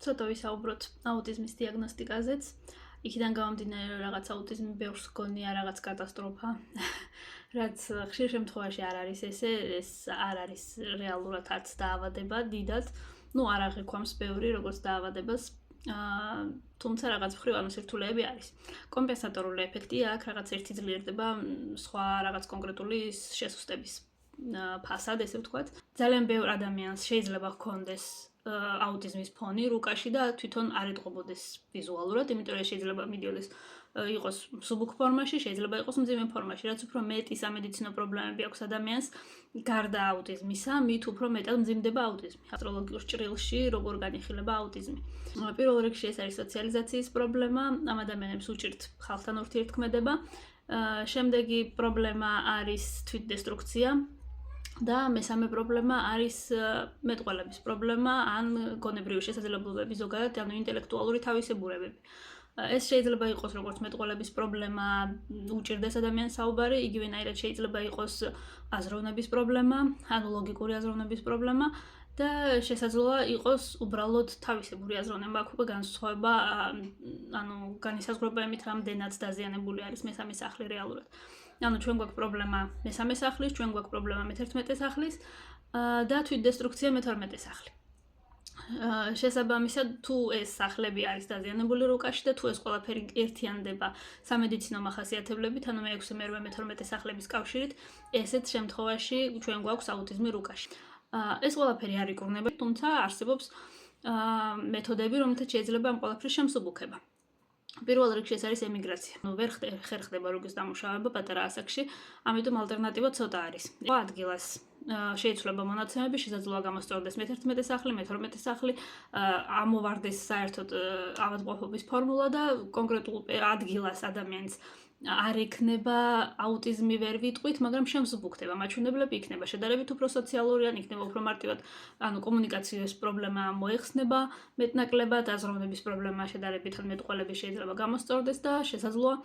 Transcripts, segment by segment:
ცოტა ვისაუბროთ აუტიზმის დიაგნოსტიკაზეც. იქიდან გამომდინარე, რომ რაღაც აუტიზმი ბევრს გონია რაღაც კატასტროფა. რაც ხშირ შემთხვევაში არ არის ესე, ეს არ არის რეალურად არც დაავადება დიდად. არ აღიქვამს ბევრი როგორც დაავადებას. თუმცა რაღაც მხრივ სირთულეები არის. კომპენსატორული ეფექტი აქვს, რაღაც ერთი ძლიერდება სხვა რაღაც კონკრეტული შესუსტების ფასად, ესე ვთქვათ. ძალიან ბევრ ადამიანს შეიძლება ჰქონდეს აუტიზმის ფონი რუკაში და თვითონ არ ეტყობოდეს ვიზუალურად, იმიტომ რომ შეიძლება მიდიოდეს იყოს მსუბუქ ფორმაში, შეიძლება იყოს მძიმე ფორმაში, რაც უფრო მეტი სამედიცინო პრობლემები აქვს ადამიანს, გარდა აუტიზმისა, მით უფრო მეტად მძიმდება აუტიზმი. ასტროლოგიურ ჭრილში როგორ განიხილება აუტიზმი. პირველ რიგში ეს არის სოციალიზაციის პრობლემა, ამ ადამიანებს უჭირთ ხალხთან ურთიერთქმედება. შემდეგი პრობლემა არის თვითდესტრუქცია. და მესამე პრობლემა არის მეტყველების პრობლემა ან გონებრივი შესაძლებლობები ზოგადად, ანუ ინტელექტუალური თავისებურებები. ეს შეიძლება იყოს როგორც მეტყველების პრობლემა, უჭირდეს ადამიანს საუბარი, იგივენაირად შეიძლება იყოს აზროვნების პრობლემა, ანუ ლოგიკური აზროვნების პრობლემა და შესაძლოა იყოს უბრალოდ თავისებური აზროვნება, აქ უკვე განსხვავება, ანუ განისაზღვრება იმით, რამდენად დაზიანებული არის მესამე სახლი რეალურად. ანუ ჩვენ გვაქვს პრობლემა მესამე სახლის, ჩვენ გვაქვს პრობლემა მე-11 სახლის და თვითდესტრუქცია მე-12 სახლი. შესაბამისად, თუ ეს სახლები არის დაზიანებული რუკაში და თუ ეს ყველაფერი ერთიანდება სამედიცინო მახასიათებლებით, ანუ მე-6, მე-8, მე-12 სახლების კავშირით, ესეთ შემთხვევაში ჩვენ გვაქვს აუტიზმი რუკაში. ეს ყველაფერი არ იკურნება, თუმცა არსებობს მეთოდები, რომელთაც შეიძლება ამ ყველაფრის შემსუბუქება. პირველ რიგში ეს არის ემიგრაცია. ვერ ხერხდება რუგის დამუშავება პატარა ასაკში, ამიტომ ალტერნატივა ცოტა არის. ადგილას შეიძლება მონაცემები, შესაძლოა გამოსწორდეს მე-11 სახლი, მე-12 სახლი, ამოვარდეს საერთოდ ავადმყოფობის ფორმულა და კონკრეტულ ადგილას ადამიანს არ იქნება აუტიზმი ვერ ვიტყვით, მაგრამ შემსუბუქდება, მაჩვენებლები იქნება შედარებით უფრო სოციალური, ან იქნება უფრო მარტივად, ანუ კომუნიკაციის პრობლემა მოეხსნება მეტნაკლებად, აზროვნების პრობლემა შედარებით ან მეტყველები შეიძლება გამოსწორდეს და შესაძლოა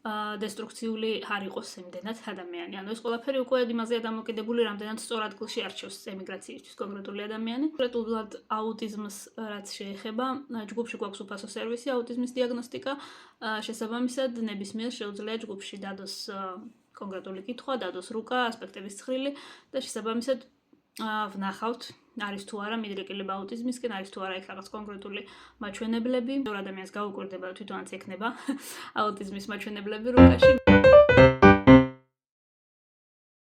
დესტრუქციული არ იყოს იმდენად ადამიანი. ანუ ეს ყველაფერი უკვე იმაზეა დამოკიდებული, რამდენად სწორ ადგილში არჩევს ემიგრაციისთვის კონკრეტული ადამიანი. კონკრეტულად აუტიზმს რაც შეეხება, ჯგუფში გვაქვს უფასო სერვისი აუტიზმის დიაგნოსტიკა. შესაბამისად, ნებისმიერ შეუძლია ჯგუფში დადოს კონკრეტული კითხვა, დადოს რუკა, ასპექტების ცხრილი და შესაბამისად ვნახავთ, არის თუ არა მიდრეკილება აუტიზმისკენ, არის თუ არა იქ რაღაც კონკრეტული მაჩვენებლები. ბევრ ადამიანს გაუკვირდება და თვითონაც ექნება აუტიზმის მაჩვენებლები რუკაში.